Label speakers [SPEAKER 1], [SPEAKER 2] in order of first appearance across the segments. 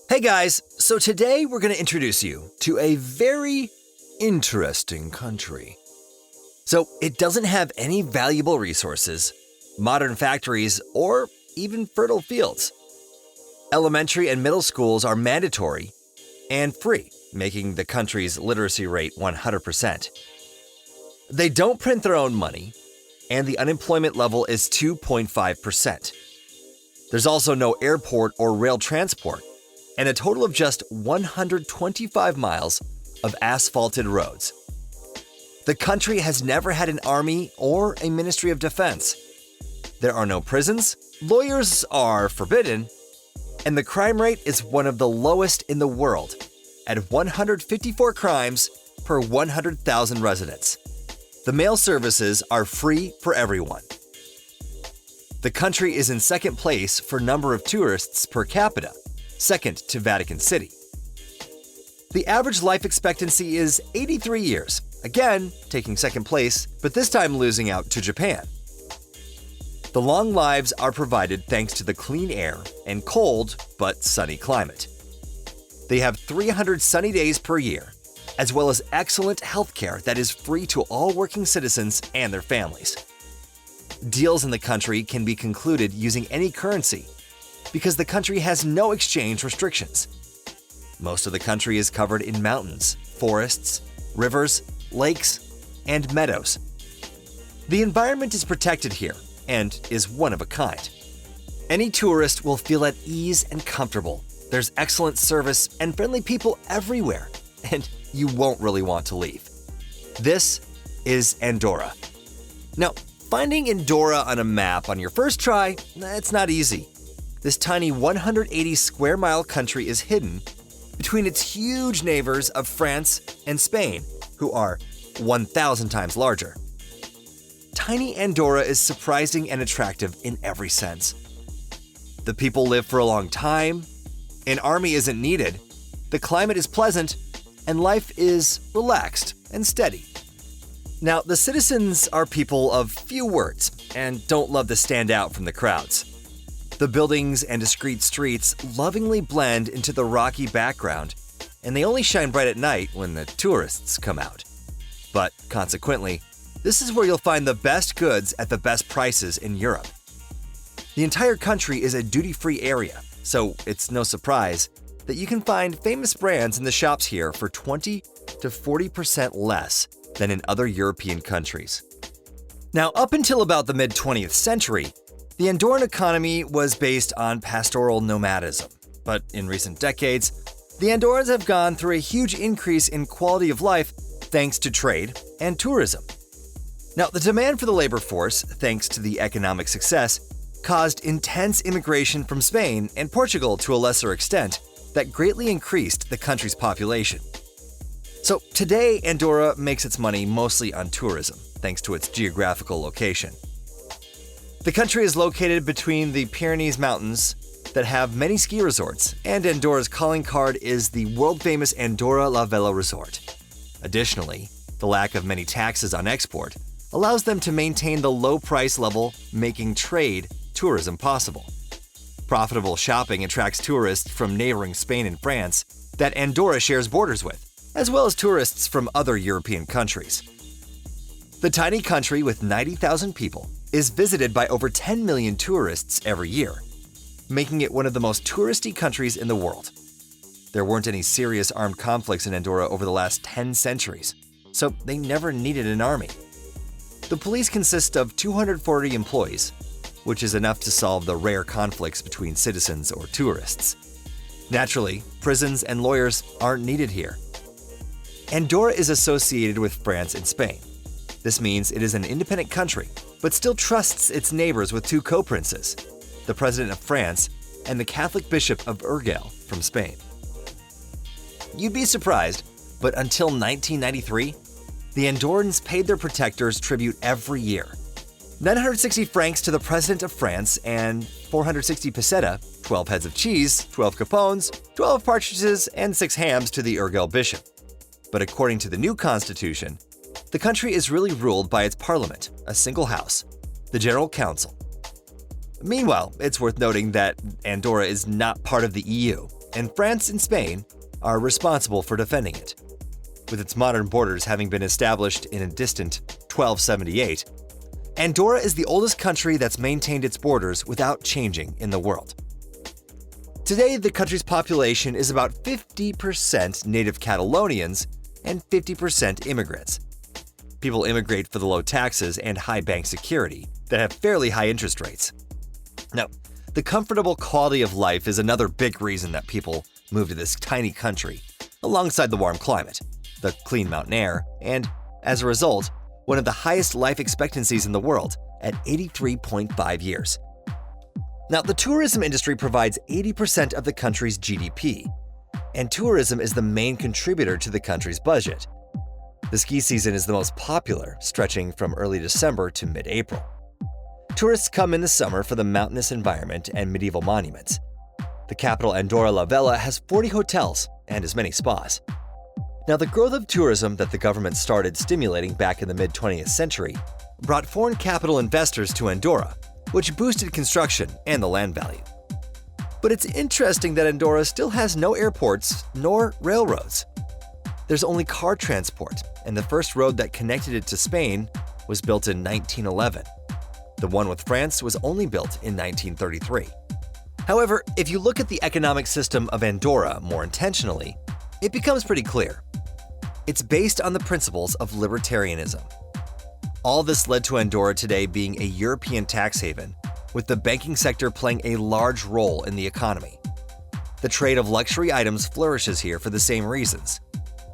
[SPEAKER 1] Hey guys, so today we're going to introduce you to a very interesting country. So it doesn't have any valuable resources, modern factories, or even fertile fields. Elementary and middle schools are mandatory and free, making the country's literacy rate 100%. They don't print their own money, and the unemployment level is 2.5%. There's also no airport or rail transport, and a total of just 125 miles of asphalted roads. The country has never had an army or a ministry of defense. There are no prisons, lawyers are forbidden, and the crime rate is one of the lowest in the world, at 154 crimes per 100,000 residents. The mail services are free for everyone. The country is in second place for number of tourists per capita, second to Vatican City. The average life expectancy is 83 years, again taking second place, but this time losing out to Japan. The long lives are provided thanks to the clean air and cold but sunny climate. They have 300 sunny days per year, as well as excellent healthcare that is free to all working citizens and their families. Deals in the country can be concluded using any currency, because the country has no exchange restrictions. Most of the country is covered in mountains, forests, rivers, lakes, and meadows. The environment is protected here and is one of a kind. Any tourist will feel at ease and comfortable. There's excellent service and friendly people everywhere, and you won't really want to leave. This is Andorra. Now, finding Andorra on a map on your first try, it's not easy. This tiny 180 square mile country is hidden between its huge neighbors of France and Spain, who are 1,000 times larger. Tiny Andorra is surprising and attractive in every sense. The people live for a long time, an army isn't needed, the climate is pleasant, and life is relaxed and steady. Now, the citizens are people of few words and don't love to stand out from the crowds. The buildings and discreet streets lovingly blend into the rocky background, and they only shine bright at night when the tourists come out. But consequently, this is where you'll find the best goods at the best prices in Europe. The entire country is a duty-free area, so it's no surprise that you can find famous brands in the shops here for 20 to 40% less than in other European countries. Now, up until about the mid-20th century, the Andorran economy was based on pastoral nomadism, but in recent decades, the Andorrans have gone through a huge increase in quality of life thanks to trade and tourism. Now, the demand for the labor force, thanks to the economic success, caused intense immigration from Spain and Portugal to a lesser extent that greatly increased the country's population. So today, Andorra makes its money mostly on tourism, thanks to its geographical location. The country is located between the Pyrenees Mountains that have many ski resorts, and Andorra's calling card is the world-famous Andorra La Vella Resort. Additionally, the lack of many taxes on export allows them to maintain the low price level, making trade tourism possible. Profitable shopping attracts tourists from neighboring Spain and France that Andorra shares borders with, as well as tourists from other European countries. The tiny country with 90,000 people is visited by over 10 million tourists every year, making it one of the most touristy countries in the world. There weren't any serious armed conflicts in Andorra over the last 10 centuries, so they never needed an army. The police consist of 240 employees, which is enough to solve the rare conflicts between citizens or tourists. Naturally, prisons and lawyers aren't needed here. Andorra is associated with France and Spain. This means it is an independent country, but still trusts its neighbors with two co-princes, the President of France and the Catholic Bishop of Urgell from Spain. You'd be surprised, but until 1993, the Andorrans paid their protectors tribute every year. 960 francs to the President of France and 460 peseta, 12 heads of cheese, 12 capones, 12 partridges, and 6 hams to the Urgell Bishop. But according to the new constitution, the country is really ruled by its parliament, a single house, the General Council. Meanwhile, it's worth noting that Andorra is not part of the EU and France and Spain are responsible for defending it. With its modern borders having been established in a distant 1278, Andorra is the oldest country that's maintained its borders without changing in the world. Today, the country's population is about 50% native Catalonians and 50% immigrants. People immigrate for the low taxes and high bank security that have fairly high interest rates. Now, the comfortable quality of life is another big reason that people move to this tiny country, alongside the warm climate, the clean mountain air, and, as a result, one of the highest life expectancies in the world at 83.5 years. Now, the tourism industry provides 80% of the country's GDP, and tourism is the main contributor to the country's budget. The ski season is the most popular, stretching from early December to mid-April. Tourists come in the summer for the mountainous environment and medieval monuments. The capital Andorra la Vella has 40 hotels and as many spas. Now, the growth of tourism that the government started stimulating back in the mid-20th century brought foreign capital investors to Andorra, which boosted construction and the land value. But it's interesting that Andorra still has no airports nor railroads. There's only car transport, and the first road that connected it to Spain was built in 1911. The one with France was only built in 1933. However, if you look at the economic system of Andorra more intentionally, it becomes pretty clear. It's based on the principles of libertarianism. All this led to Andorra today being a European tax haven, with the banking sector playing a large role in the economy. The trade of luxury items flourishes here for the same reasons.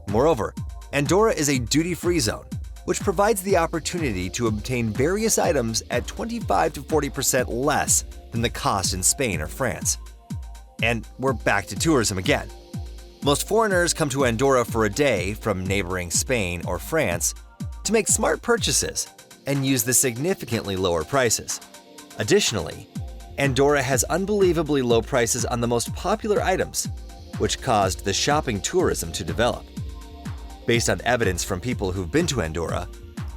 [SPEAKER 1] Moreover, Andorra is a duty-free zone, which provides the opportunity to obtain various items at 25 to 40% less than the cost in Spain or France. And we're back to tourism again. Most foreigners come to Andorra for a day from neighboring Spain or France to make smart purchases and use the significantly lower prices. Additionally, Andorra has unbelievably low prices on the most popular items, which caused the shopping tourism to develop. Based on evidence from people who've been to Andorra,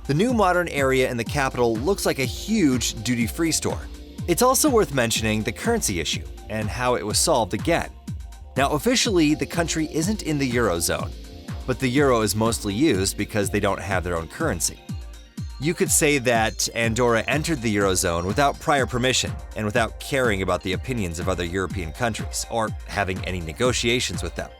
[SPEAKER 1] the new modern area in the capital looks like a huge duty-free store. It's also worth mentioning the currency issue and how it was solved again. Now, officially, the country isn't in the Eurozone, but the euro is mostly used because they don't have their own currency. You could say that Andorra entered the Eurozone without prior permission and without caring about the opinions of other European countries or having any negotiations with them.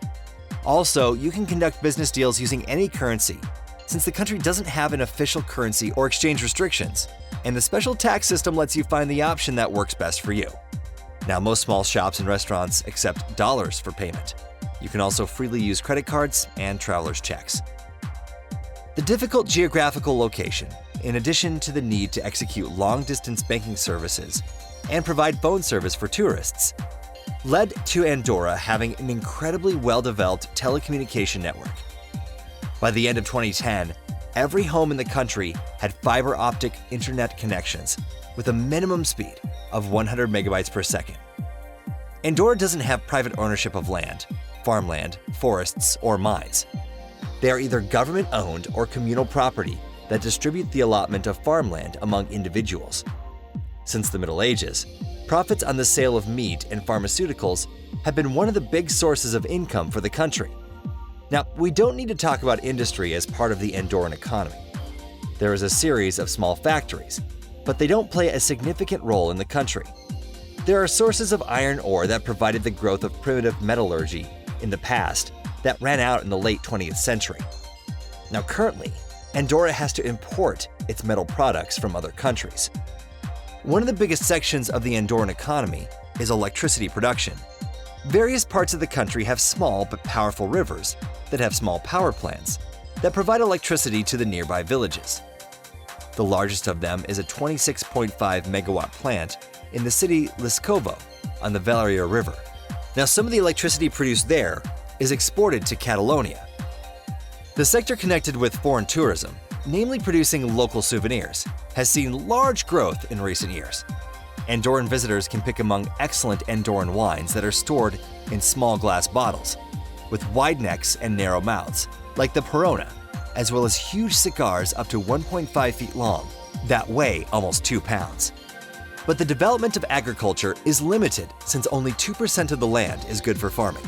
[SPEAKER 1] Also, you can conduct business deals using any currency, since the country doesn't have an official currency or exchange restrictions, and the special tax system lets you find the option that works best for you. Now, most small shops and restaurants accept dollars for payment. You can also freely use credit cards and traveler's checks. The difficult geographical location, in addition to the need to execute long-distance banking services and provide phone service for tourists, led to Andorra having an incredibly well-developed telecommunication network. By the end of 2010, every home in the country had fiber optic internet connections with a minimum speed of 100 megabytes per second. Andorra doesn't have private ownership of land, farmland, forests, or mines. They are either government-owned or communal property that distribute the allotment of farmland among individuals. Since the Middle Ages, profits on the sale of meat and pharmaceuticals have been one of the big sources of income for the country. Now, we don't need to talk about industry as part of the Andorran economy. There is a series of small factories, but they don't play a significant role in the country. There are sources of iron ore that provided the growth of primitive metallurgy in the past that ran out in the late 20th century. Now, currently, Andorra has to import its metal products from other countries. One of the biggest sections of the Andorran economy is electricity production. Various parts of the country have small but powerful rivers that have small power plants that provide electricity to the nearby villages. The largest of them is a 26.5 megawatt plant in the city Leskovo on the Valeria River. Now, some of the electricity produced there is exported to Catalonia. The sector connected with foreign tourism, namely producing local souvenirs, has seen large growth in recent years. Andorran visitors can pick among excellent Andorran wines that are stored in small glass bottles, with wide necks and narrow mouths, like the Perona, as well as huge cigars up to 1.5 feet long that weigh almost 2 pounds. But the development of agriculture is limited since only 2% of the land is good for farming.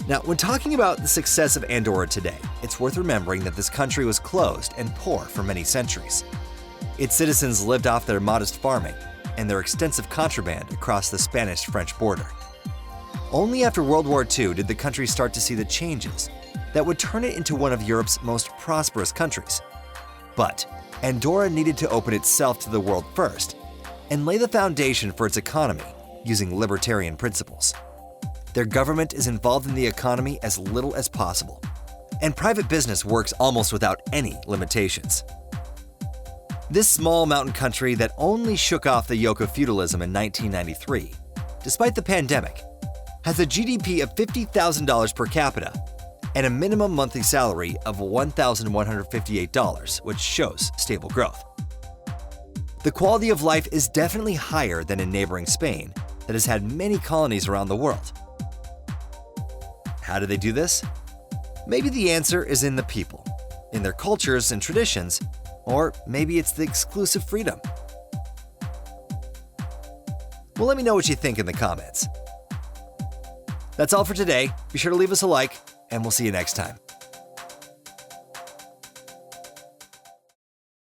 [SPEAKER 1] Now, when talking about the success of Andorra today, it's worth remembering that this country was closed and poor for many centuries. Its citizens lived off their modest farming and their extensive contraband across the Spanish-French border. Only after World War II did the country start to see the changes that would turn it into one of Europe's most prosperous countries. But Andorra needed to open itself to the world first and lay the foundation for its economy using libertarian principles. Their government is involved in the economy as little as possible, and private business works almost without any limitations. This small mountain country that only shook off the yoke of feudalism in 1993, despite the pandemic, has a GDP of $50,000 per capita and a minimum monthly salary of $1,158, which shows stable growth. The quality of life is definitely higher than in neighboring Spain that has had many colonies around the world. How do they do this? Maybe the answer is in the people, in their cultures and traditions, or maybe it's the exclusive freedom. Well, let me know what you think in the comments. That's all for today. Be sure to leave us a like, and we'll see you next time.